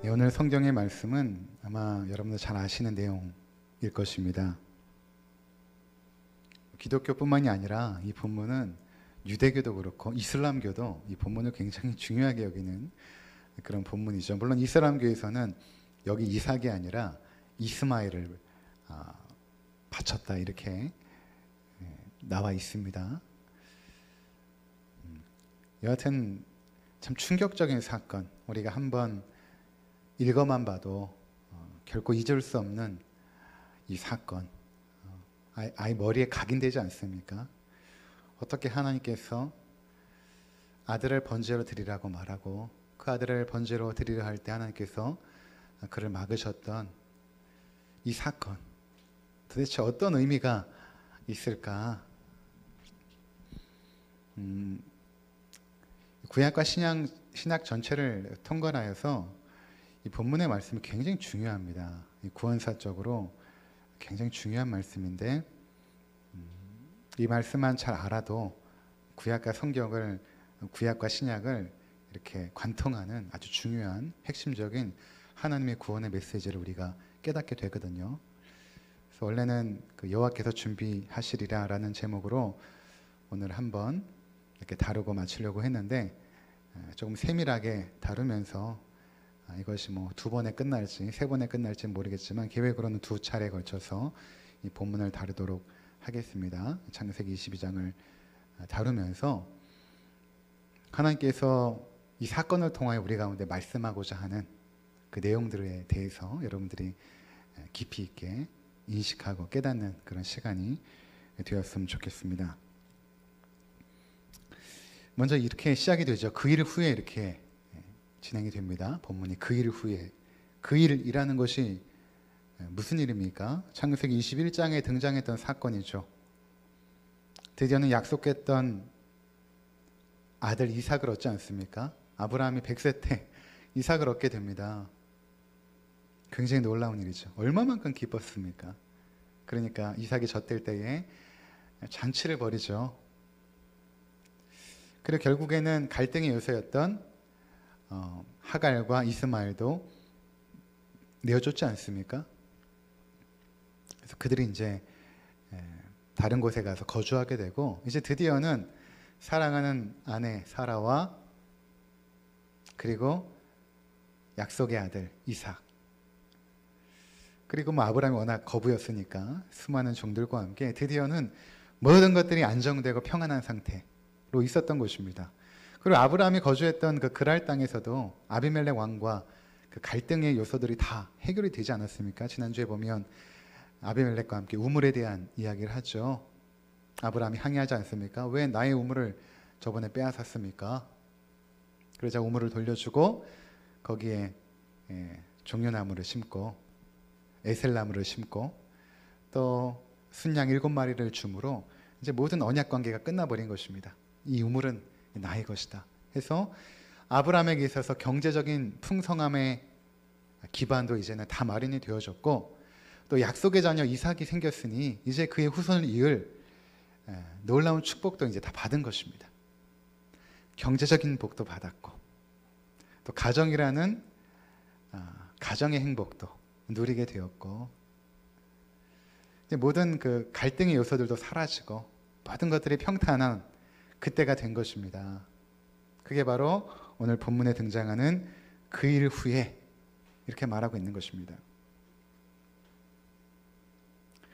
네, 오늘 성경의 말씀은 아마 여러분들 잘 아시는 내용일 것입니다. 기독교뿐만이 아니라 이 본문은 유대교도 그렇고 이슬람교도 이 본문을 굉장히 중요하게 여기는 그런 본문이죠. 물론 이슬람교에서는 여기 이삭이 아니라 이스마엘을 바쳤다 이렇게 나와 있습니다. 여하튼 참 충격적인 사건, 우리가 한번 읽어만 봐도 결코 잊을 수 없는 이 사건, 아예 머리에 각인되지 않습니까? 어떻게 하나님께서 아들을 번제로 드리라고 말하고 그 아들을 번제로 드리려 할 때 하나님께서 그를 막으셨던 이 사건, 도대체 어떤 의미가 있을까? 구약과 신약 전체를 통괄하여서 이 본문의 말씀이 굉장히 중요합니다. 이 구원사적으로 굉장히 중요한 말씀인데 이 말씀만 잘 알아도 구약과 성경을, 구약과 신약을 이렇게 관통하는 아주 중요한 핵심적인 하나님의 구원의 메시지를 우리가 깨닫게 되거든요. 그래서 원래는 그 여호와께서 준비하시리라라는 제목으로 오늘 한번 이렇게 다루고 마치려고 했는데 조금 세밀하게 다루면서 이것이 뭐 2번에 끝날지 3번에 끝날지 모르겠지만 계획으로는 2차례에 걸쳐서 이 본문을 다루도록 하겠습니다. 창세기 22장을 다루면서 하나님께서 이 사건을 통하여 우리 가운데 말씀하고자 하는 그 내용들에 대해서 여러분들이 깊이 있게 인식하고 깨닫는 그런 시간이 되었으면 좋겠습니다. 먼저 이렇게 시작이 되죠. 그 일 후에 이렇게 진행이 됩니다. 본문이 그 일 후에. 그 일이라는 것이 무슨 일입니까? 창세기 21장에 등장했던 사건이죠. 드디어는 약속했던 아들 이삭을 얻지 않습니까? 아브라함이 100세 때 이삭을 얻게 됩니다. 굉장히 놀라운 일이죠. 얼마만큼 기뻤습니까? 그러니까 이삭이 젖될 때에 잔치를 벌이죠. 그리고 결국에는 갈등의 요소였던 하갈과 이스마엘도 내어줬지 않습니까? 그래서 그들이 이제 다른 곳에 가서 거주하게 되고 이제 드디어는 사랑하는 아내 사라와 그리고 약속의 아들 이삭, 그리고 뭐 아브라함이 워낙 거부였으니까 수많은 종들과 함께 드디어는 모든 것들이 안정되고 평안한 상태로 있었던 것입니다. 그리고 아브라함이 거주했던 그 그랄 땅에서도 아비멜렉 왕과 그 갈등의 요소들이 다 해결이 되지 않았습니까? 지난주에 보면 아비멜렉과 함께 우물에 대한 이야기를 하죠. 아브라함이 항의하지 않습니까? 왜 나의 우물을 저번에 빼앗았습니까? 그러자 우물을 돌려주고 거기에 종려나무를 심고 에셀나무를 심고 또 순양 7마리를 주므로 이제 모든 언약 관계가 끝나버린 것입니다. 이 우물은 나의 것이다 해서 아브라함에게 있어서 경제적인 풍성함의 기반도 이제는 다 마련이 되어졌고 또 약속의 자녀 이삭이 생겼으니 이제 그의 후손을 이을 놀라운 축복도 이제 다 받은 것입니다. 경제적인 복도 받았고 또 가정이라는 가정의 행복도 누리게 되었고 이제 모든 그 갈등의 요소들도 사라지고 모든 것들이 평탄한 그때가 된 것입니다. 그게 바로 오늘 본문에 등장하는 그 일 후에 이렇게 말하고 있는 것입니다.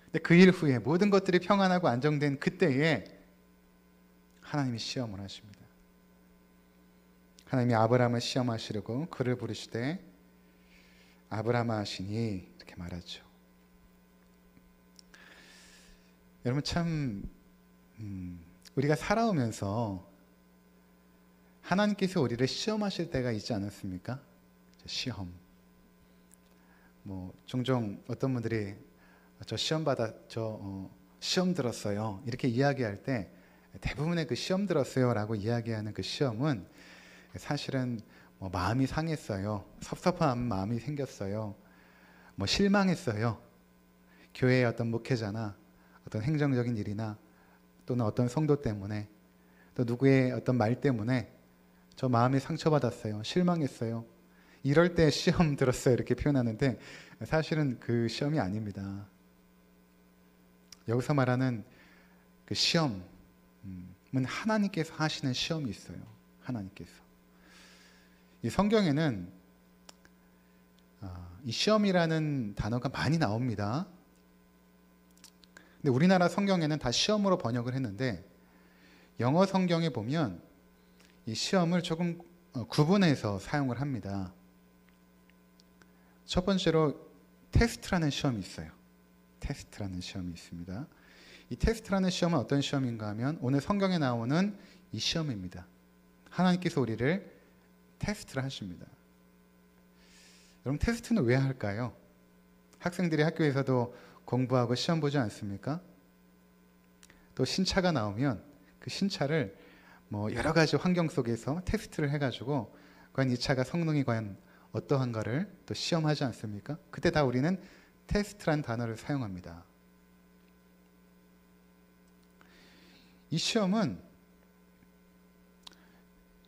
근데 그 일 후에 모든 것들이 평안하고 안정된 그때에 하나님이 시험을 하십니다. 하나님이 아브라함을 시험하시려고 그를 부르시되 아브라함아 하시니 이렇게 말하죠. 여러분 참 우리가 살아오면서 하나님께서 우리를 시험하실 때가 있지 않았습니까? 시험. 뭐 종종 어떤 분들이 시험 들었어요 이렇게 이야기할 때 대부분의 그 시험 들었어요라고 이야기하는 그 시험은 사실은 뭐 마음이 상했어요, 섭섭한 마음이 생겼어요, 뭐 실망했어요, 교회의 어떤 목회자나 어떤 행정적인 일이나 또는 어떤 성도 때문에 또 누구의 어떤 말 때문에 저 마음이 상처받았어요, 실망했어요, 이럴 때 시험 들었어요 이렇게 표현하는데 사실은 그 시험이 아닙니다. 여기서 말하는 그 시험은 하나님께서 하시는 시험이 있어요. 하나님께서. 이 성경에는 이 시험이라는 단어가 많이 나옵니다. 근데 우리나라 성경에는 다 시험으로 번역을 했는데 영어 성경에 보면 이 시험을 조금 구분해서 사용을 합니다. 첫 번째로 테스트라는 시험이 있어요. 테스트라는 시험이 있습니다. 이 테스트라는 시험은 어떤 시험인가 하면 오늘 성경에 나오는 이 시험입니다. 하나님께서 우리를 테스트를 하십니다. 여러분 테스트는 왜 할까요? 학생들이 학교에서도 공부하고 시험 보지 않습니까? 또 신차가 나오면 그 신차를 뭐 여러 가지 환경 속에서 테스트를 해가지고 과연 이 차가 성능이 과연 어떠한가를 또 시험하지 않습니까? 그때 다 우리는 테스트란 단어를 사용합니다. 이 시험은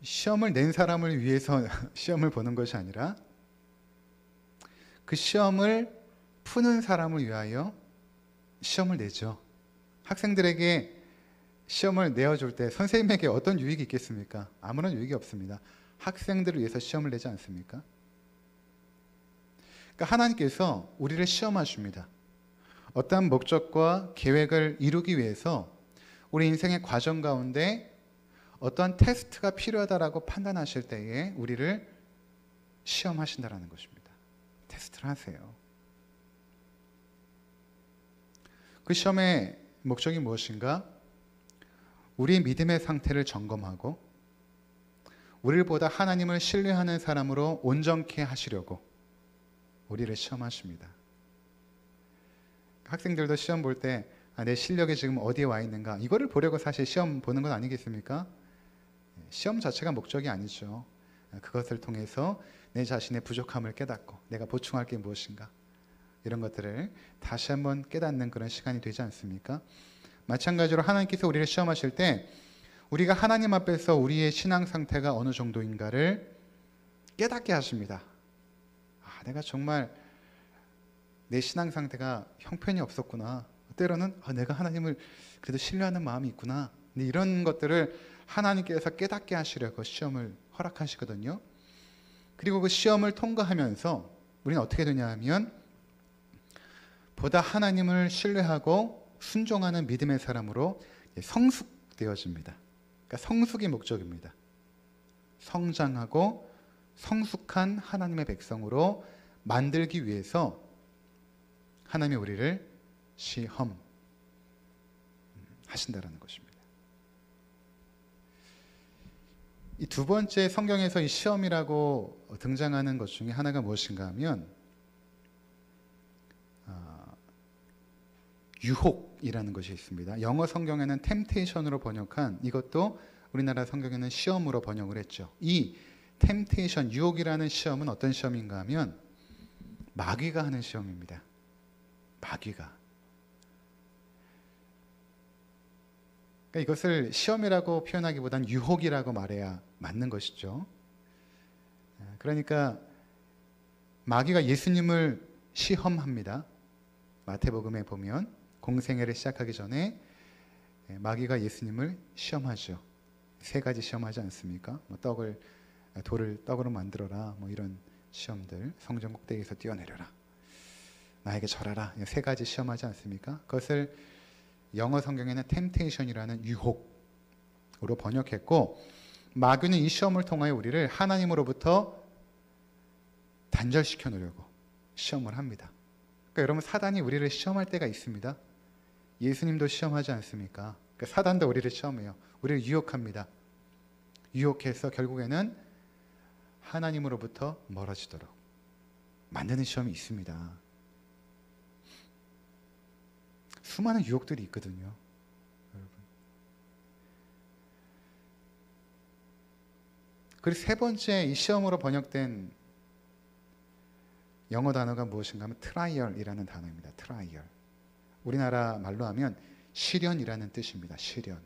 시험을 낸 사람을 위해서 시험을 보는 것이 아니라 그 시험을 푸는 사람을 위하여 시험을 내죠. 학생들에게 시험을 내어줄 때 선생님에게 어떤 유익이 있겠습니까? 아무런 유익이 없습니다. 학생들을 위해서 시험을 내지 않습니까? 그러니까 하나님께서 우리를 시험하십니다. 어떠한 목적과 계획을 이루기 위해서 우리 인생의 과정 가운데 어떠한 테스트가 필요하다라고 판단하실 때에 우리를 시험하신다라는 것입니다. 테스트를 하세요. 그 시험의 목적이 무엇인가? 우리의 믿음의 상태를 점검하고 우리를 보다 하나님을 신뢰하는 사람으로 온전케 하시려고 우리를 시험하십니다. 학생들도 시험 볼 때 내 실력이 지금 어디에 와 있는가 이거를 보려고 사실 시험 보는 건 아니겠습니까? 시험 자체가 목적이 아니죠. 그것을 통해서 내 자신의 부족함을 깨닫고 내가 보충할 게 무엇인가 이런 것들을 다시 한번 깨닫는 그런 시간이 되지 않습니까? 마찬가지로 하나님께서 우리를 시험하실 때 우리가 하나님 앞에서 우리의 신앙 상태가 어느 정도인가를 깨닫게 하십니다. 내가 정말 내 신앙 상태가 형편이 없었구나. 때로는 내가 하나님을 그래도 신뢰하는 마음이 있구나. 근데 이런 것들을 하나님께서 깨닫게 하시려고 시험을 허락하시거든요. 그리고 그 시험을 통과하면서 우리는 어떻게 되냐 하면 보다 하나님을 신뢰하고 순종하는 믿음의 사람으로 성숙되어집니다. 그러니까 성숙이 목적입니다. 성장하고 성숙한 하나님의 백성으로 만들기 위해서 하나님이 우리를 시험하신다라는 것입니다. 이 두 번째 성경에서 이 시험이라고 등장하는 것 중에 하나가 무엇인가 하면 유혹이라는 것이 있습니다. 영어 성경에는 temptation으로 번역한 이것도 우리나라 성경에는 시험으로 번역을 했죠. 이 temptation, 유혹이라는 시험은 어떤 시험인가 하면 마귀가 하는 시험입니다. 마귀가. 그러니까 이것을 시험이라고 표현하기보단 유혹이라고 말해야 맞는 것이죠. 그러니까 마귀가 예수님을 시험합니다. 마태복음에 보면 공생애를 시작하기 전에 마귀가 예수님을 시험하죠. 세 가지 시험하지 않습니까? 돌을 떡으로 만들어라. 이런 시험들, 성전 꼭대기에서 뛰어내려라. 나에게 절하라. 세 가지 시험하지 않습니까? 그것을 영어 성경에는 temptation이라는 유혹으로 번역했고 마귀는 이 시험을 통하여 우리를 하나님으로부터 단절시켜 놓으려고 시험을 합니다. 그러니까 여러분 사단이 우리를 시험할 때가 있습니다. 예수님도 시험하지 않습니까? 그러니까 사단도 우리를 시험해요. 우리를 유혹합니다. 유혹해서 결국에는 하나님으로부터 멀어지도록 만드는 시험이 있습니다. 수많은 유혹들이 있거든요. 여러분. 그리고 세 번째 이 시험으로 번역된 영어 단어가 무엇인가 하면 트라이얼이라는 단어입니다. 트라이얼. 우리나라 말로 하면 시련이라는 뜻입니다. 시련.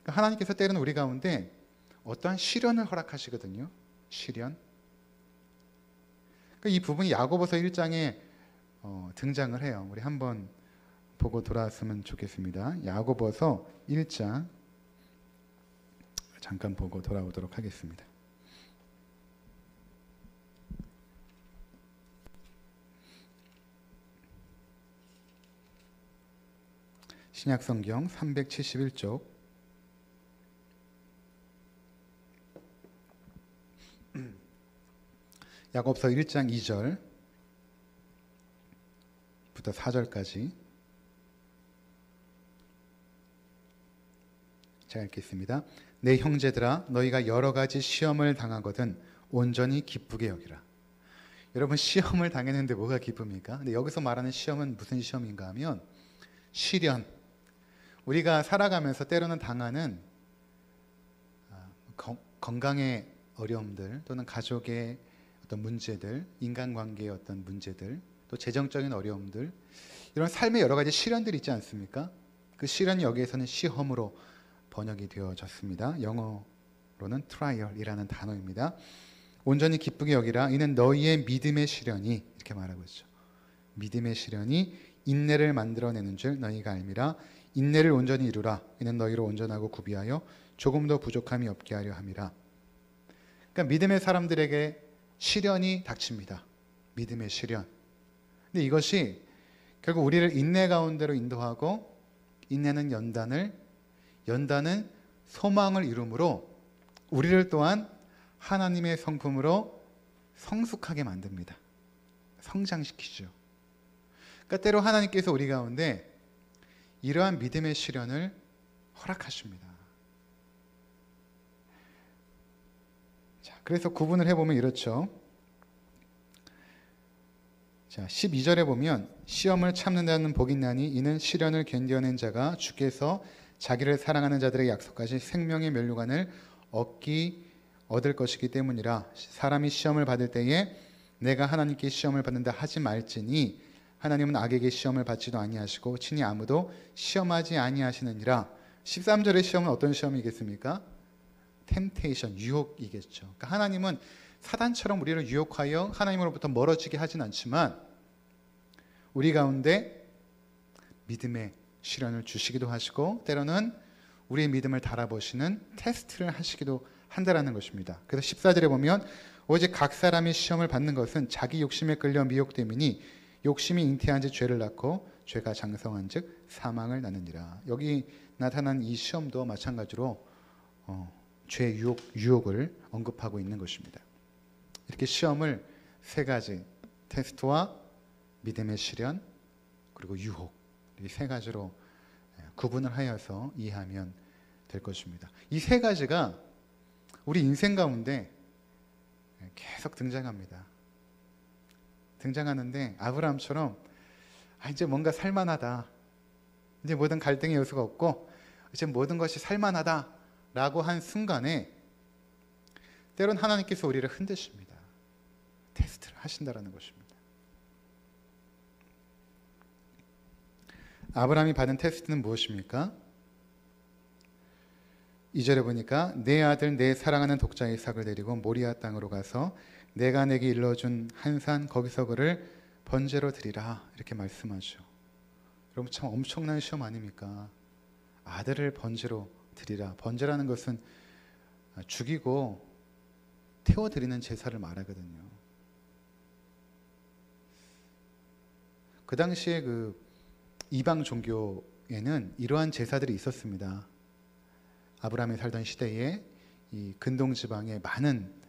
그러니까 하나님께서 때로는 우리 가운데 어떠한 시련을 허락하시거든요. 시련. 이 부분이 야고보서 1장에 등장을 해요. 우리 한번 보고 돌아왔으면 좋겠습니다. 야고보서 1장 잠깐 보고 돌아오도록 하겠습니다. 신약성경 371쪽 야고보서 1장 2절부터 4절까지 제가 읽겠습니다. 내 형제들아 너희가 여러 가지 시험을 당하거든 온전히 기쁘게 여기라. 여러분, 시험을 당했는데 뭐가 기쁩니까? 근데 여기서 말하는 시험은 무슨 시험인가 하면 시련. 우리가 살아가면서 때로는 당하는 건강의 어려움들 또는 가족의 어떤 문제들, 인간관계의 어떤 문제들, 또 재정적인 어려움들, 이런 삶의 여러 가지 시련들이 있지 않습니까? 그 시련이 여기에서는 시험으로 번역이 되어졌습니다. 영어로는 trial이라는 단어입니다. 온전히 기쁘게 여기라. 이는 너희의 믿음의 시련이, 이렇게 말하고 있죠. 믿음의 시련이 인내를 만들어내는 줄 너희가 알미라. 인내를 온전히 이루라. 이는 너희로 온전하고 구비하여 조금도 부족함이 없게 하려 함이라. 그러니까 믿음의 사람들에게 시련이 닥칩니다. 믿음의 시련. 근데 이것이 결국 우리를 인내 가운데로 인도하고, 인내는 연단은 소망을 이루므로 우리를 또한 하나님의 성품으로 성숙하게 만듭니다. 성장시키죠. 그러니까 때로 하나님께서 우리 가운데 이러한 믿음의 시련을 허락하십니다. 자, 그래서 구분을 해보면 이렇죠. 자, 12절에 보면 시험을 참는 자는 복이 있나니 이는 시련을 견뎌낸 자가 주께서 자기를 사랑하는 자들의 약속하신 생명의 면류관을 얻을 것이기 때문이라. 사람이 시험을 받을 때에 내가 하나님께 시험을 받는다 하지 말지니 하나님은 악에게 시험을 받지도 아니하시고 친히 아무도 시험하지 아니하시느니라. 13절의 시험은 어떤 시험이겠습니까? 템테이션, 유혹이겠죠. 그러니까 하나님은 사단처럼 우리를 유혹하여 하나님으로부터 멀어지게 하진 않지만 우리 가운데 믿음의 시련을 주시기도 하시고 때로는 우리의 믿음을 달아보시는 테스트를 하시기도 한다라는 것입니다. 그래서 14절에 보면 오직 각 사람이 시험을 받는 것은 자기 욕심에 끌려 미혹됨이니 욕심이 잉태한 지 죄를 낳고 죄가 장성한 즉 사망을 낳느니라. 여기 나타난 이 시험도 마찬가지로 죄의 유혹을 언급하고 있는 것입니다. 이렇게 시험을 세 가지, 테스트와 믿음의 시련 그리고 유혹, 이 세 가지로 구분을 하여서 이해하면 될 것입니다. 이 세 가지가 우리 인생 가운데 계속 등장하는데 아브라함처럼 이제 뭔가 살만하다, 이제 모든 갈등의 요소가 없고 이제 모든 것이 살만하다 라고 한 순간에 때론 하나님께서 우리를 흔드십니다. 테스트를 하신다라는 것입니다. 아브라함이 받은 테스트는 무엇입니까? 2절에 보니까 내 아들 내 사랑하는 독자 이삭을 데리고 모리아 땅으로 가서 내가 내게 일러준 한 산 거기서 그를 번제로 드리라, 이렇게 말씀하죠. 여러분, 참 엄청난 시험 아닙니까? 아들을 번제로 드리라. 번제라는 것은 죽이고 태워드리는 제사를 말하거든요. 그 당시에 그 이방 종교에는 이러한 제사들이 있었습니다. 아브라함이 살던 시대에 이 근동 지방의 많은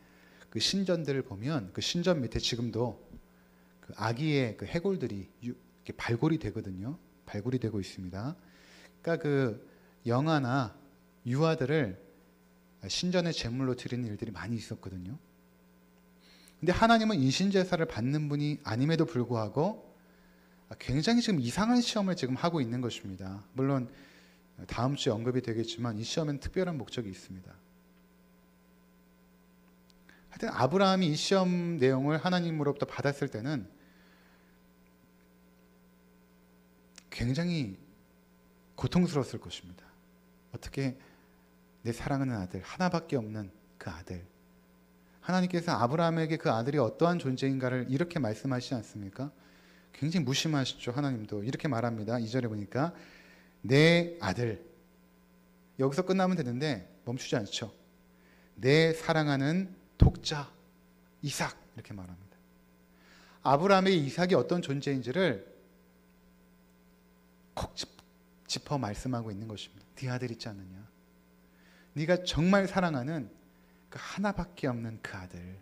그 신전들을 보면 그 신전 밑에 지금도 그 아기의 그 해골들이 이렇게 발굴이 되거든요. 발굴이 되고 있습니다. 그러니까 그 영아나 유아들을 신전의 제물로 드리는 일들이 많이 있었거든요. 근데 하나님은 인신제사를 받는 분이 아님에도 불구하고 굉장히 지금 이상한 시험을 지금 하고 있는 것입니다. 물론 다음 주에 언급이 되겠지만 이 시험에는 특별한 목적이 있습니다. 하여튼 아브라함이 이 시험 내용을 하나님으로부터 받았을 때는 굉장히 고통스러웠을 것입니다. 어떻게 내 사랑하는 아들, 하나밖에 없는 그 아들, 하나님께서 아브라함에게 그 아들이 어떠한 존재인가를 이렇게 말씀하시지 않습니까? 굉장히 무심하시죠. 하나님도 이렇게 말합니다. 2절에 보니까 내 아들, 여기서 끝나면 되는데 멈추지 않죠. 내 사랑하는 독자 이삭, 이렇게 말합니다. 아브라함의 이삭이 어떤 존재인지를 콕 짚어 말씀하고 있는 것입니다. 네 아들 있지 않느냐, 네가 정말 사랑하는 그 하나밖에 없는 그 아들,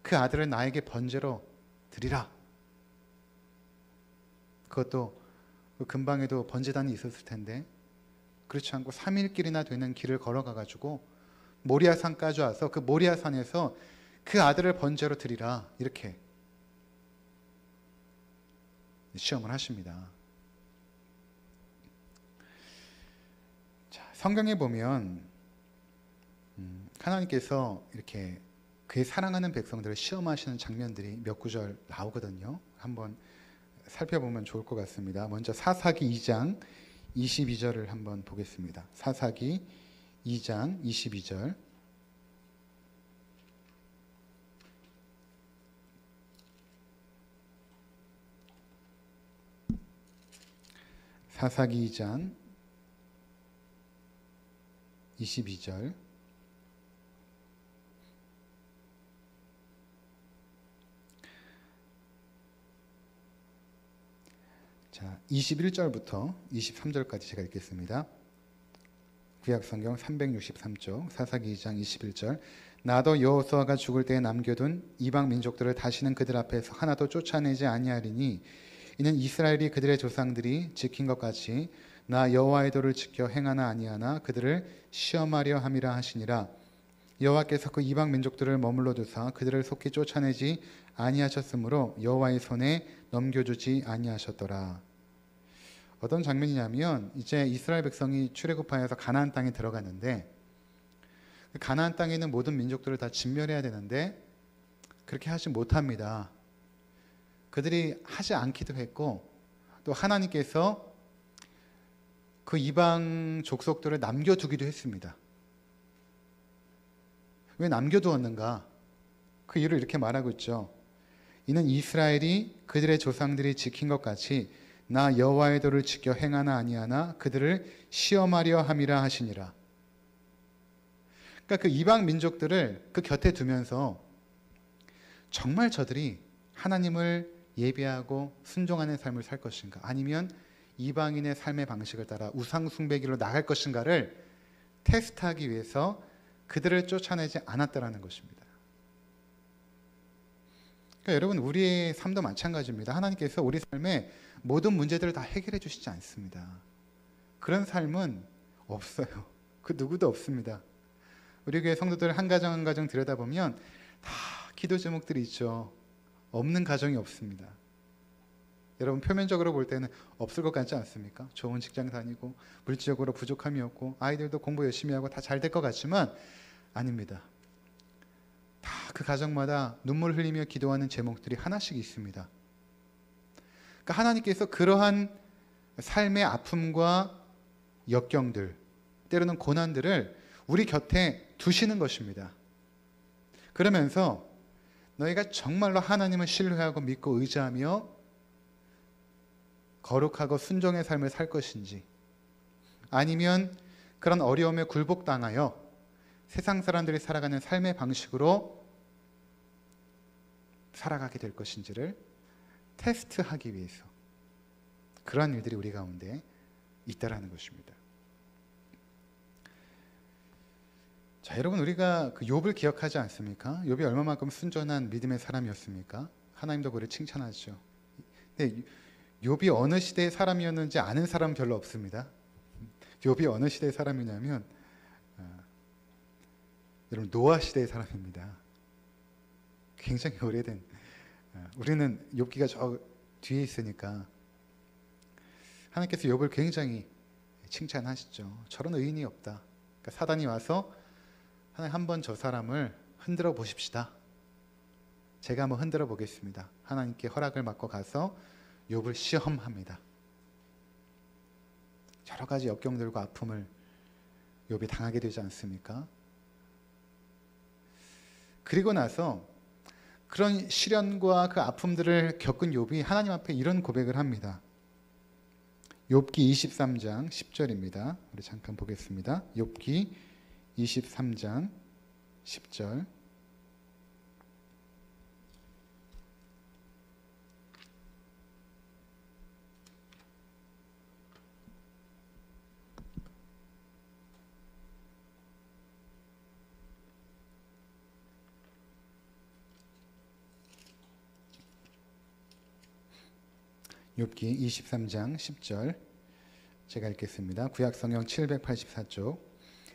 그 아들을 나에게 번제로 드리라. 그것도 그 근방에도 번제단이 있었을 텐데 그렇지 않고 3일길이나 되는 길을 걸어가 가지고 모리아산까지 와서 그 모리아산에서 그 아들을 번제로 드리라, 이렇게 시험을 하십니다. 자, 성경에 보면 하나님께서 이렇게 그의 사랑하는 백성들을 시험하시는 장면들이 몇 구절 나오거든요. 한번 살펴보면 좋을 것 같습니다. 먼저 사사기 2장 22절을 한번 보겠습니다. 사사기 2장 22절. 사사기 2장 22절. 자, 21절부터 23절까지 제가 읽겠습니다. 구약성경 363쪽 사사기 2장 21절. 나도 여호수아가 죽을 때에 남겨둔 이방 민족들을 다시는 그들 앞에서 하나도 쫓아내지 아니하리니 이는 이스라엘이 그들의 조상들이 지킨 것 같이 나 여호와의 도를 지켜 행하나 아니하나 그들을 시험하려 함이라 하시니라. 여호와께서 그 이방 민족들을 머물러 두사 그들을 속히 쫓아내지 아니하셨으므로 여호와의 손에 넘겨주지 아니하셨더라. 어떤 장면이냐면 이제 이스라엘 백성이 출애굽하여서 가나안 땅에 들어갔는데 가나안 땅에 있는 모든 민족들을 다 진멸해야 되는데 그렇게 하지 못합니다. 그들이 하지 않기도 했고 또 하나님께서 그 이방 족속들을 남겨두기도 했습니다. 왜 남겨두었는가? 그 이유를 이렇게 말하고 있죠. 이는 이스라엘이 그들의 조상들이 지킨 것 같이 나 여호와의 도를 지켜 행하나 아니하나 그들을 시험하려 함이라 하시니라. 그러니까 그 이방 민족들을 그 곁에 두면서 정말 저들이 하나님을 예배하고 순종하는 삶을 살 것인가, 아니면 이방인의 삶의 방식을 따라 우상 숭배기로 나갈 것인가를 테스트하기 위해서 그들을 쫓아내지 않았다라는 것입니다. 그러니까 여러분, 우리의 삶도 마찬가지입니다. 하나님께서 우리 삶에 모든 문제들을 다 해결해 주시지 않습니다. 그런 삶은 없어요. 그 누구도 없습니다. 우리 교회 성도들 한 가정 한 가정 들여다보면 다 기도 제목들이 있죠. 없는 가정이 없습니다. 여러분, 표면적으로 볼 때는 없을 것 같지 않습니까? 좋은 직장 다니고 물질적으로 부족함이 없고 아이들도 공부 열심히 하고 다 잘 될 것 같지만 아닙니다. 다 그 가정마다 눈물 흘리며 기도하는 제목들이 하나씩 있습니다. 그러니까 하나님께서 그러한 삶의 아픔과 역경들, 때로는 고난들을 우리 곁에 두시는 것입니다. 그러면서 너희가 정말로 하나님을 신뢰하고 믿고 의지하며 거룩하고 순종의 삶을 살 것인지, 아니면 그런 어려움에 굴복당하여 세상 사람들이 살아가는 삶의 방식으로 살아가게 될 것인지를 테스트하기 위해서 그러한 일들이 우리 가운데 있다라는 것입니다. 자, 여러분, 우리가 그 욥을 기억하지 않습니까? 욥이 얼마만큼 순전한 믿음의 사람이었습니까? 하나님도 그를 칭찬하죠. 근데 욥이 어느 시대의 사람이었는지 아는 사람은 별로 없습니다. 욥이 어느 시대의 사람이냐면 여러분, 노아 시대의 사람입니다. 굉장히 오래된, 우리는 욥기가 저 뒤에 있으니까 하나님께서 욥을 굉장히 칭찬하시죠. 저런 의인이 없다. 그러니까 사단이 와서 하나님, 한번 저 사람을 흔들어 보십시다. 제가 한번 흔들어 보겠습니다. 하나님께 허락을 받고 가서 욥을 시험합니다. 여러 가지 역경들과 아픔을 욥이 당하게 되지 않습니까? 그리고 나서 그런 시련과 그 아픔들을 겪은 욥이 하나님 앞에 이런 고백을 합니다. 욥기 23장 10절입니다. 우리 잠깐 보겠습니다. 욥기 23장 10절. 욥기 23장 10절 제가 읽겠습니다. 구약성경 784쪽.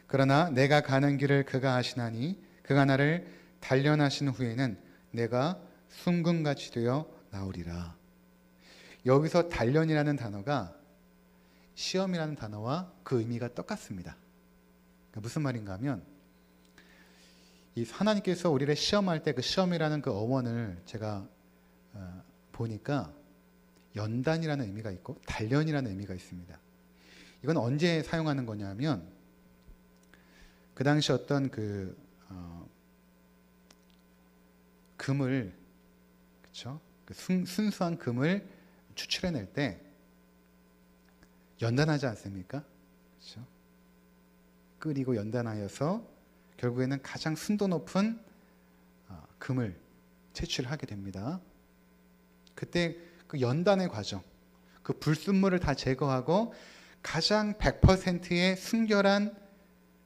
그러나 내가 가는 길을 그가 아시나니 그가 나를 단련하신 후에는 내가 순금같이 되어 나오리라. 여기서 단련이라는 단어가 시험이라는 단어와 그 의미가 똑같습니다. 그러니까 무슨 말인가 하면 이 하나님께서 우리를 시험할 때 그 시험이라는 그 어원을 제가 보니까 연단이라는 의미가 있고 단련이라는 의미가 있습니다. 이건 언제 사용하는 거냐면 그 당시 어떤 금을, 그렇죠? 순수한 금을 추출해낼 때 연단하지 않습니까? 그렇죠? 끓이고 연단하여서 결국에는 가장 순도 높은 금을 채취하게 됩니다. 그때 그 연단의 과정, 그 불순물을 다 제거하고 가장 100%의 순결한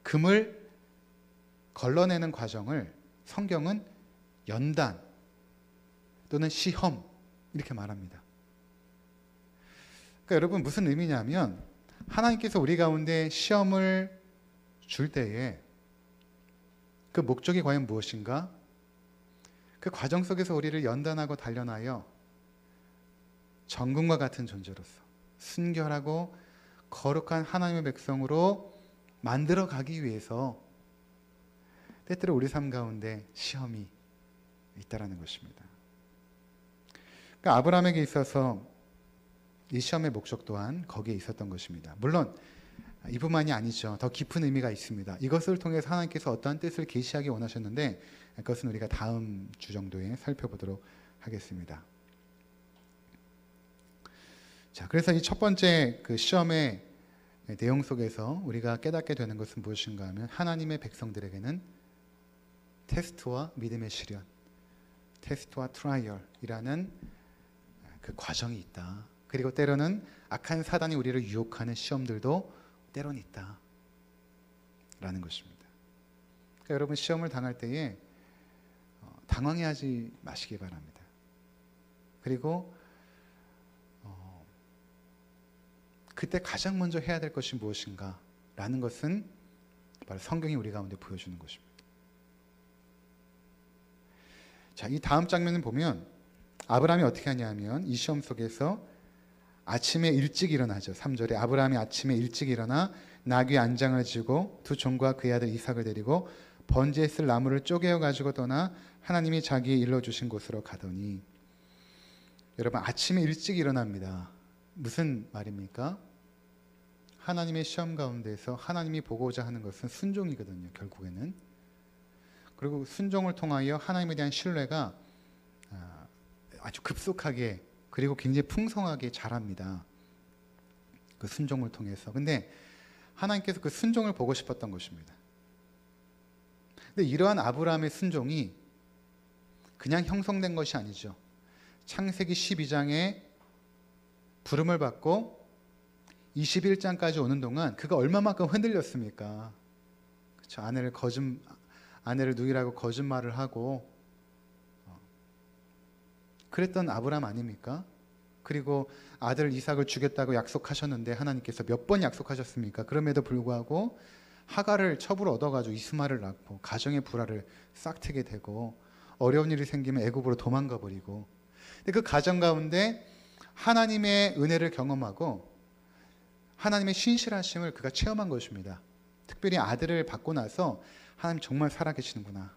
금을 걸러내는 과정을 성경은 연단 또는 시험 이렇게 말합니다. 그러니까 여러분 무슨 의미냐면 하나님께서 우리 가운데 시험을 줄 때에 그 목적이 과연 무엇인가? 그 과정 속에서 우리를 연단하고 단련하여 정금과 같은 존재로서 순결하고 거룩한 하나님의 백성으로 만들어 가기 위해서 때때로 우리 삶 가운데 시험이 있다라는 것입니다. 그러니까 아브라함에게 있어서 이 시험의 목적 또한 거기에 있었던 것입니다. 물론 이뿐만이 아니죠. 더 깊은 의미가 있습니다. 이것을 통해서 하나님께서 어떠한 뜻을 계시하기 원하셨는데 그것은 우리가 다음 주 정도에 살펴보도록 하겠습니다. 자, 그래서 이 첫 번째 그 시험의 내용 속에서 우리가 깨닫게 되는 것은 무엇인가 하면 하나님의 백성들에게는 테스트와 믿음의 시련, 테스트와 트라이얼이라는 그 과정이 있다. 그리고 때로는 악한 사단이 우리를 유혹하는 시험들도 때론 있다. 라는 것입니다. 그러니까 여러분 시험을 당할 때에 당황해하지 마시기 바랍니다. 그리고 그때 가장 먼저 해야 될 것이 무엇인가 라는 것은 바로 성경이 우리 가운데 보여주는 것입니다. 자, 이 다음 장면을 보면 아브라함이 어떻게 하냐면 이 시험 속에서 아침에 일찍 일어나죠. 3절에 아브라함이 아침에 일찍 일어나 나귀 안장을 지고 두 종과 그의 아들 이삭을 데리고 번제에 쓸 나무를 쪼개어 가지고 떠나 하나님이 자기의 일러주신 곳으로 가더니, 여러분 아침에 일찍 일어납니다. 무슨 말입니까? 하나님의 시험 가운데서 하나님이 보고자 하는 것은 순종이거든요. 결국에는. 그리고 순종을 통하여 하나님에 대한 신뢰가 아주 급속하게 그리고 굉장히 풍성하게 자랍니다. 그 순종을 통해서. 근데 하나님께서 그 순종을 보고 싶었던 것입니다. 근데 이러한 아브라함의 순종이 그냥 형성된 것이 아니죠. 창세기 12장에 부름을 받고 21장까지 오는 동안 그가 얼마만큼 흔들렸습니까? 그렇죠. 아내를 누이라고 거짓말을 하고 그랬던 아브라함 아닙니까? 그리고 아들 이삭을 주겠다고 약속하셨는데 하나님께서 몇 번 약속하셨습니까? 그럼에도 불구하고 하갈을 첩으로 얻어가지고 이스마엘을 낳고 가정의 불화를 싹트게 되고 어려운 일이 생기면 애굽으로 도망가 버리고, 근데 그 가정 가운데 하나님의 은혜를 경험하고 하나님의 신실하심을 그가 체험한 것입니다. 특별히 아들을 받고 나서 하나님 정말 살아계시는구나,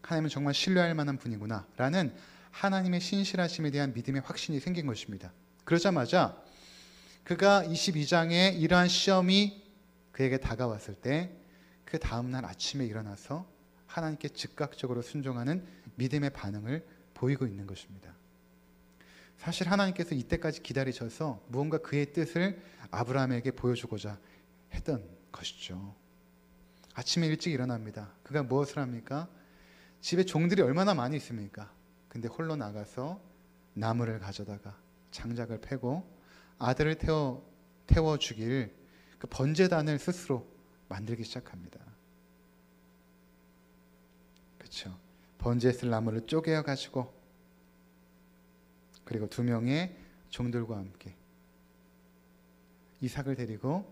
하나님은 정말 신뢰할 만한 분이구나 라는 하나님의 신실하심에 대한 믿음의 확신이 생긴 것입니다. 그러자마자 그가 22장에 이러한 시험이 그에게 다가왔을 때 그 다음날 아침에 일어나서 하나님께 즉각적으로 순종하는 믿음의 반응을 보이고 있는 것입니다. 사실 하나님께서 이때까지 기다리셔서 무언가 그의 뜻을 아브라함에게 보여주고자 했던 것이죠. 아침에 일찍 일어납니다. 그가 무엇을 합니까? 집에 종들이 얼마나 많이 있습니까? 근데 홀로 나가서 나무를 가져다가 장작을 패고 아들을 태워 죽일 그 번제단을 스스로 만들기 시작합니다. 그렇죠? 번제에 쓸 나무를 쪼개어 가지고 그리고 2명의 종들과 함께 이삭을 데리고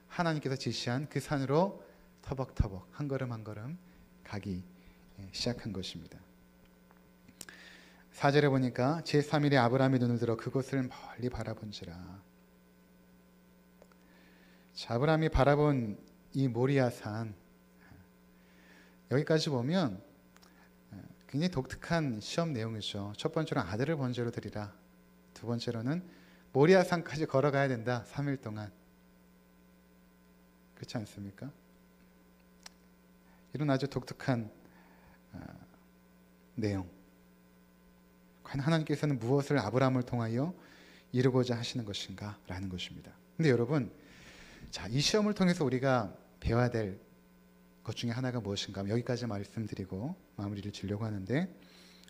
하나님께서 지시한 그 산으로 터벅터벅 한 걸음 한 걸음 가기 시작한 것입니다. 4절에 보니까 제3일에 아브라함이 눈을 들어 그곳을 멀리 바라본지라. 자, 아브라함이 바라본 이 모리아산, 여기까지 보면 굉장히 독특한 시험 내용이죠. 첫 번째로 아들을 번제로 드리라. 두 번째로는 모리아산까지 걸어가야 된다. 3일 동안. 그렇지 않습니까? 이런 아주 독특한 내용. 과연 하나님께서는 무엇을 아브라함을 통하여 이루고자 하시는 것인가? 라는 것입니다. 근데 여러분, 자, 이 시험을 통해서 우리가 배워야 될 것 중에 하나가 무엇인가? 여기까지 말씀드리고 마무리를 지려고 하는데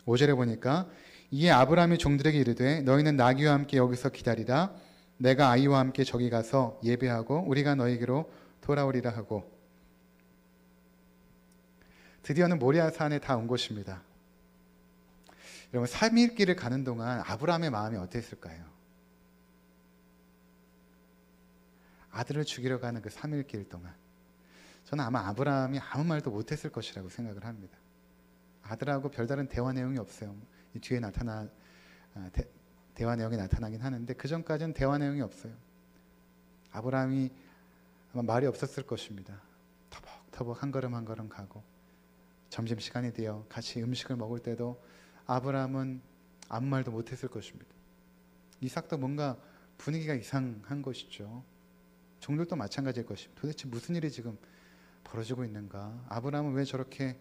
5절에 보니까 이에 아브라함이 종들에게 이르되 너희는 나귀와 함께 여기서 기다리라. 내가 아이와 함께 저기 가서 예배하고 우리가 너희에게로 돌아오리라 하고. 드디어는 모리아산에 다 온 것입니다. 여러분, 3일 길을 가는 동안 아브라함의 마음이 어땠을까요? 아들을 죽이러 가는 그 3일 길 동안 저는 아마 아브라함이 아무 말도 못했을 것이라고 생각을 합니다. 아들하고 별다른 대화 내용이 없어요. 이 뒤에 대화 내용이 나타나긴 하는데 그 전까지는 대화 내용이 없어요. 아브라함이 아마 말이 없었을 것입니다. 터벅터벅 한 걸음 한 걸음 가고 점심시간이 되어 같이 음식을 먹을 때도 아브라함은 아무 말도 못했을 것입니다. 이삭도 뭔가 분위기가 이상한 것이죠. 종들도 마찬가지일 것입니다. 도대체 무슨 일이 지금 벌어지고 있는가? 아브라함은 왜 저렇게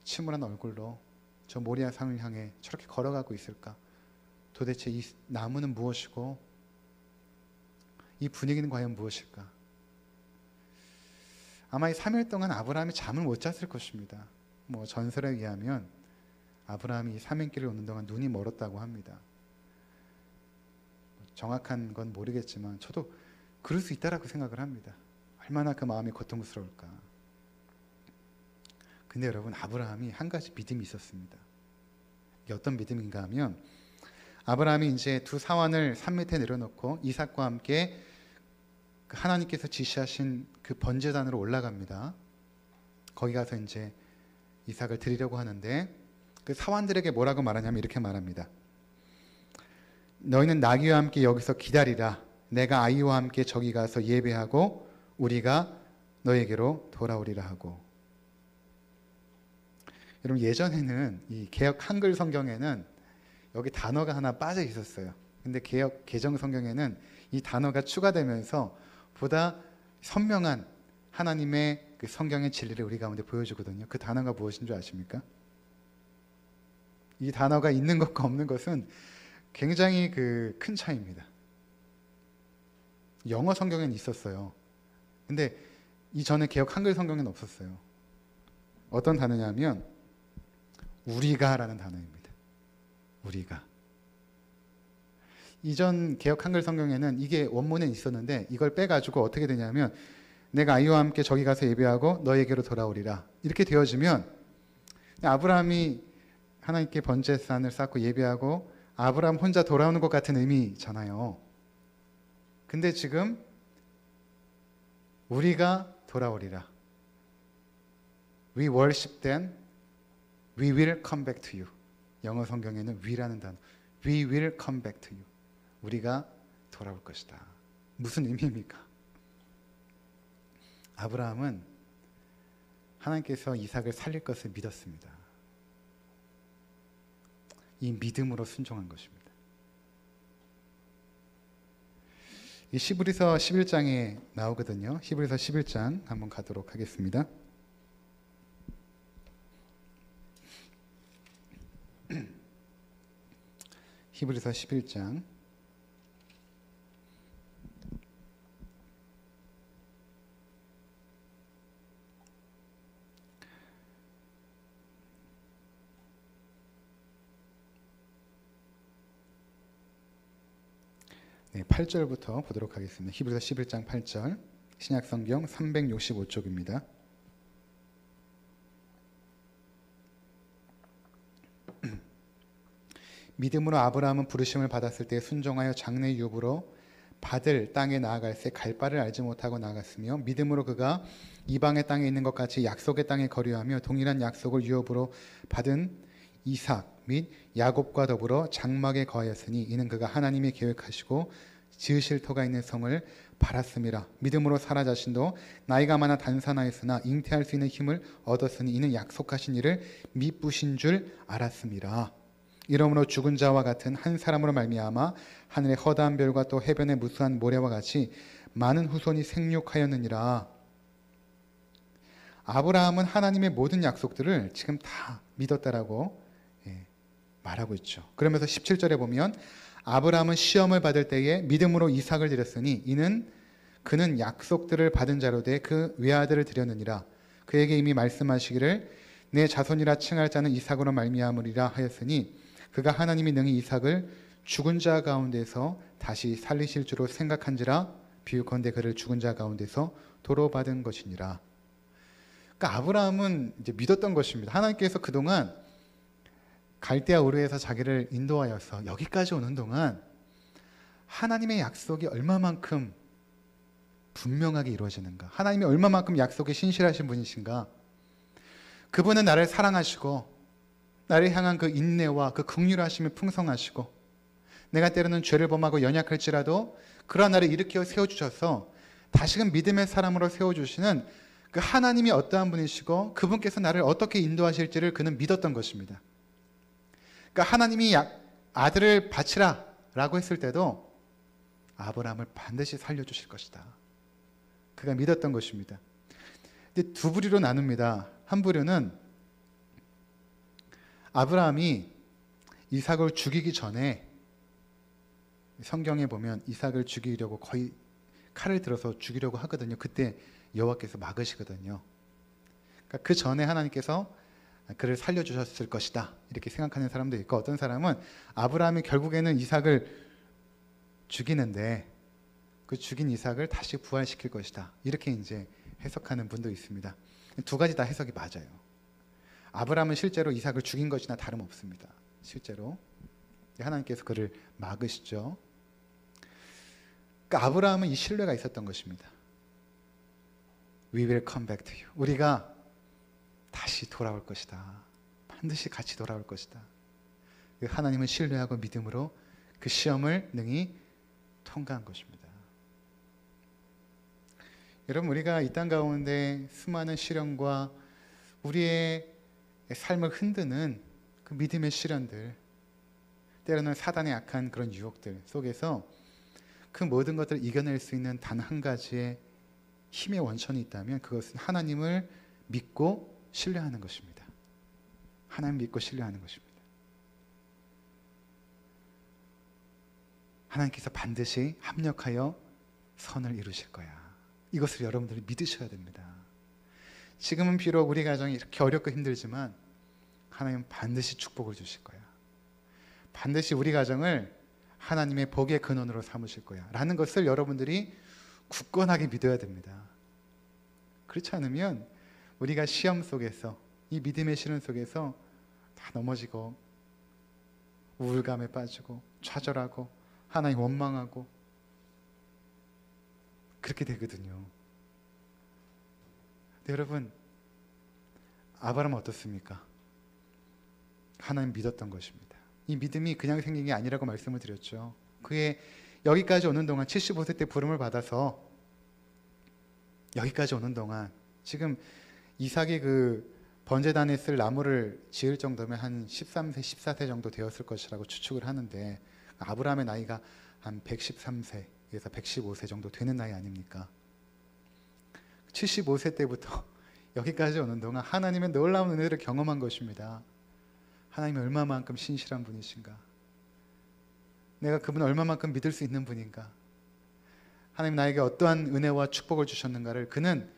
침울한 얼굴로 저 모리아 산을 향해 저렇게 걸어가고 있을까? 도대체 이 나무는 무엇이고 이 분위기는 과연 무엇일까? 아마 이 3일 동안 아브라함이 잠을 못 잤을 것입니다. 뭐 전설에 의하면 아브라함이 이 3일 길을 오는 동안 눈이 멀었다고 합니다. 정확한 건 모르겠지만 저도 그럴 수 있다라고 생각을 합니다. 얼마나 그 마음이 고통스러울까. 근데 여러분, 아브라함이 한 가지 믿음이 있었습니다. 이게 어떤 믿음인가 하면 아브라함이 이제 두 사환을 산 밑에 내려놓고 이삭과 함께 하나님께서 지시하신 그 번제단으로 올라갑니다. 거기 가서 이제 이삭을 드리려고 하는데 그 사환들에게 뭐라고 말하냐면 이렇게 말합니다. 너희는 나귀와 함께 여기서 기다리라. 내가 아이와 함께 저기 가서 예배하고 우리가 너에게로 돌아오리라 하고. 여러분, 예전에는 이 개역 한글 성경에는 여기 단어가 하나 빠져 있었어요. 근데 개역 개정 성경에는 이 단어가 추가되면서 보다 선명한 하나님의 그 성경의 진리를 우리 가운데 보여주거든요. 그 단어가 무엇인 줄 아십니까? 이 단어가 있는 것과 없는 것은 굉장히 그 큰 차이입니다. 영어 성경에는 있었어요. 근데 이전에 개역 한글 성경에는 없었어요. 어떤 단어냐면 우리가라는 단어입니다. 우리가. 이전 개역 한글 성경에는 이게 원문에 있었는데 이걸 빼가지고 어떻게 되냐면 내가 아이와 함께 저기 가서 예배하고 너에게로 돌아오리라. 이렇게 되어지면 아브라함이 하나님께 번제산을 쌓고 예배하고 아브라함 혼자 돌아오는 것 같은 의미잖아요. 근데 지금 우리가 돌아오리라. We worship them. We will come back to you. 영어 성경에는 we라는 단어. We will come back to you. 우리가 돌아올 것이다. 무슨 의미입니까? 아브라함은 하나님께서 이삭을 살릴 것을 믿었습니다. 이 믿음으로 순종한 것입니다. 이 히브리서 11장에 나오거든요. 히브리서 11장 한번 가도록 하겠습니다. 히브리서 11장 8절부터 보도록 하겠습니다. 히브리서 11장 8절, 신약성경 365쪽입니다. 믿음으로 아브라함은 부르심을 받았을 때 순종하여 장래 유업으로 받을 땅에 나아갈새 갈 바를 알지 못하고 나아갔으며, 믿음으로 그가 이방의 땅에 있는 것 같이 약속의 땅에 거류하며 동일한 약속을 유업으로 받은 이삭 및 야곱과 더불어 장막에 거하였으니 이는 그가 하나님이 계획하시고 지으실 터가 있는 성을 바랐음이라. 믿음으로 사라 자신도 나이가 많아 단산하였으나 잉태할 수 있는 힘을 얻었으니 이는 약속하신 이를 미쁘신 줄 알았음이라. 이러므로 죽은 자와 같은 한 사람으로 말미암아 하늘의 허다한 별과 또 해변의 무수한 모래와 같이 많은 후손이 생육하였느니라. 아브라함은 하나님의 모든 약속들을 지금 다 믿었다라고 말하고 있죠. 그러면서 17절에 보면 아브라함은 시험을 받을 때에 믿음으로 이삭을 드렸으니 이는 그는 약속들을 받은 자로 돼 그 외아들을 드렸느니라. 그에게 이미 말씀하시기를 내 자손이라 칭할 자는 이삭으로 말미암으리라 하였으니 그가 하나님이 능히 이삭을 죽은 자 가운데서 다시 살리실 줄로 생각한지라. 비유컨대 그를 죽은 자 가운데서 도로 받은 것이니라. 그러니까 아브라함은 이제 믿었던 것입니다. 하나님께서 그동안 갈대아 우르에서 자기를 인도하여서 여기까지 오는 동안 하나님의 약속이 얼마만큼 분명하게 이루어지는가, 하나님이 얼마만큼 약속에 신실하신 분이신가, 그분은 나를 사랑하시고 나를 향한 그 인내와 그 긍휼하심이 풍성하시고 내가 때로는 죄를 범하고 연약할지라도 그러한 나를 일으켜 세워주셔서 다시금 믿음의 사람으로 세워주시는 그 하나님이 어떠한 분이시고 그분께서 나를 어떻게 인도하실지를 그는 믿었던 것입니다. 그러니까 하나님이 아들을 바치라 라고 했을 때도 아브라함을 반드시 살려주실 것이다, 그가 믿었던 것입니다. 근데 두 부류로 나눕니다. 한 부류는 아브라함이 이삭을 죽이기 전에, 성경에 보면 이삭을 죽이려고 거의 칼을 들어서 죽이려고 하거든요. 그때 여호와께서 막으시거든요. 그러니까 그 전에 하나님께서 그를 살려주셨을 것이다 이렇게 생각하는 사람도 있고, 어떤 사람은 아브라함이 결국에는 이삭을 죽이는데 그 죽인 이삭을 다시 부활시킬 것이다 이렇게 이제 해석하는 분도 있습니다. 두 가지 다 해석이 맞아요. 아브라함은 실제로 이삭을 죽인 것이나 다름없습니다. 실제로 하나님께서 그를 막으시죠. 그러니까 아브라함은 이 신뢰가 있었던 것입니다. We will come back to you. 우리가 다시 돌아올 것이다. 반드시 같이 돌아올 것이다. 하나님은 신뢰하고 믿음으로 그 시험을 능히 통과한 것입니다. 여러분, 우리가 이 땅 가운데 수많은 시련과 우리의 삶을 흔드는 그 믿음의 시련들, 때로는 사단의 악한 그런 유혹들 속에서 그 모든 것들을 이겨낼 수 있는 단 한 가지의 힘의 원천이 있다면 그것은 하나님을 믿고 신뢰하는 것입니다. 하나님 믿고 신뢰하는 것입니다. 하나님께서 반드시 합력하여 선을 이루실 거야. 이것을 여러분들이 믿으셔야 됩니다. 지금은 비록 우리 가정이 이렇게 어렵고 힘들지만 하나님은 반드시 축복을 주실 거야. 반드시 우리 가정을 하나님의 복의 근원으로 삼으실 거야 라는 것을 여러분들이 굳건하게 믿어야 됩니다. 그렇지 않으면 우리가 시험 속에서, 이 믿음의 시련 속에서 다 넘어지고 우울감에 빠지고 좌절하고 하나님 원망하고 그렇게 되거든요. 근데 여러분, 아브라함은 어떻습니까? 하나님 믿었던 것입니다. 이 믿음이 그냥 생긴 게 아니라고 말씀을 드렸죠. 그의 여기까지 오는 동안 75세 때 부름을 받아서 여기까지 오는 동안 지금 이삭이 그 번제단에 쓸 나무를 지을 정도면 한 13세, 14세 정도 되었을 것이라고 추측을 하는데 아브라함의 나이가 한 113세에서 115세 정도 되는 나이 아닙니까? 75세 때부터 여기까지 오는 동안 하나님의 놀라운 은혜를 경험한 것입니다. 하나님이 얼마만큼 신실한 분이신가. 내가 그분을 얼마만큼 믿을 수 있는 분인가? 하나님 나에게 어떠한 은혜와 축복을 주셨는가를 그는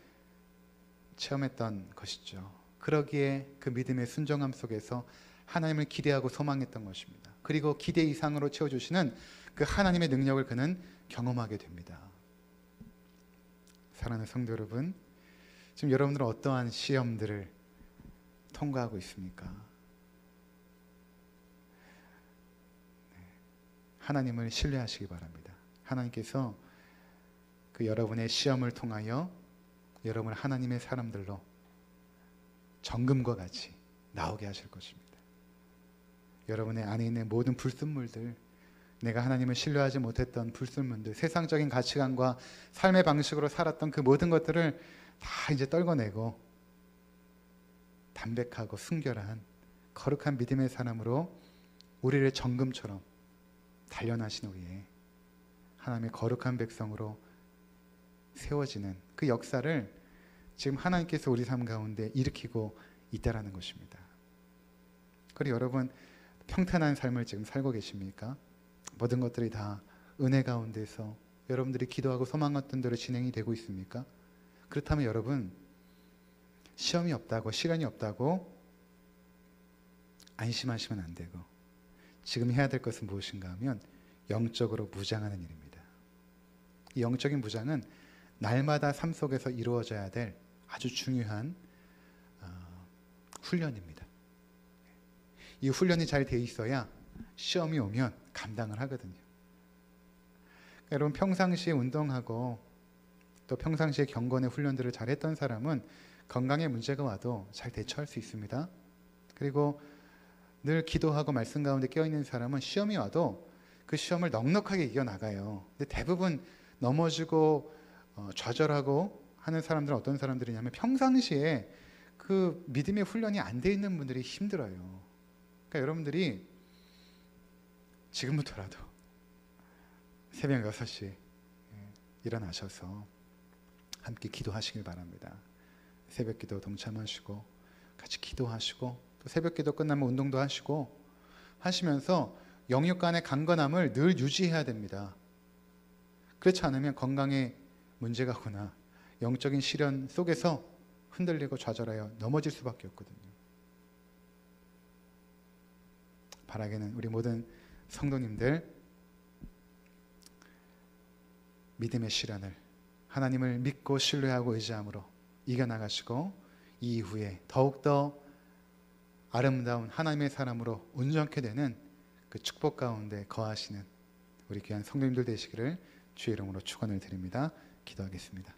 체험했던 것이죠. 그러기에 그 믿음의 순종함 속에서 하나님을 기대하고 소망했던 것입니다. 그리고 기대 이상으로 채워주시는 그 하나님의 능력을 그는 경험하게 됩니다. 사랑하는 성도 여러분, 지금 여러분들은 어떠한 시험들을 통과하고 있습니까? 하나님을 신뢰하시기 바랍니다. 하나님께서 그 여러분의 시험을 통하여 여러분을 하나님의 사람들로 정금과 같이 나오게 하실 것입니다. 여러분의 안에 있는 모든 불순물들, 내가 하나님을 신뢰하지 못했던 불순물들, 세상적인 가치관과 삶의 방식으로 살았던 그 모든 것들을 다 이제 떨궈내고 담백하고 순결한 거룩한 믿음의 사람으로 우리를 정금처럼 단련하신 후에 하나님의 거룩한 백성으로 세워지는 그 역사를 지금 하나님께서 우리 삶 가운데 일으키고 있다라는 것입니다. 그리고 여러분, 평탄한 삶을 지금 살고 계십니까? 모든 것들이 다 은혜 가운데서 여러분들이 기도하고 소망했던 대로 진행이 되고 있습니까? 그렇다면 여러분, 시험이 없다고, 시간이 없다고 안심하시면 안 되고, 지금 해야 될 것은 무엇인가 하면 영적으로 무장하는 일입니다. 이 영적인 무장은 날마다 삶 속에서 이루어져야 될 아주 중요한 훈련입니다. 이 훈련이 잘 돼 있어야 시험이 오면 감당을 하거든요. 그러니까 여러분, 평상시에 운동하고 또 평상시에 경건의 훈련들을 잘했던 사람은 건강에 문제가 와도 잘 대처할 수 있습니다. 그리고 늘 기도하고 말씀 가운데 깨어있는 사람은 시험이 와도 그 시험을 넉넉하게 이겨나가요. 근데 대부분 넘어지고 좌절하고 하는 사람들은 어떤 사람들이냐면 평상시에 그 믿음의 훈련이 안 돼 있는 분들이 힘들어요. 그러니까 여러분들이 지금부터라도 새벽 6시에 일어나셔서 함께 기도하시길 바랍니다. 새벽 기도 동참하시고 같이 기도하시고 또 새벽 기도 끝나면 운동도 하시고 하시면서 영육 간의 강건함을 늘 유지해야 됩니다. 그렇지 않으면 건강에 문제가 오거나 영적인 시련 속에서 흔들리고 좌절하여 넘어질 수밖에 없거든요. 바라기는 우리 모든 성도님들 믿음의 시련을 하나님을 믿고 신뢰하고 의지함으로 이겨나가시고 이 이후에 더욱더 아름다운 하나님의 사람으로 온전케 되는 그 축복 가운데 거하시는 우리 귀한 성도님들 되시기를 주의 이름으로 축원을 드립니다. 기도하겠습니다.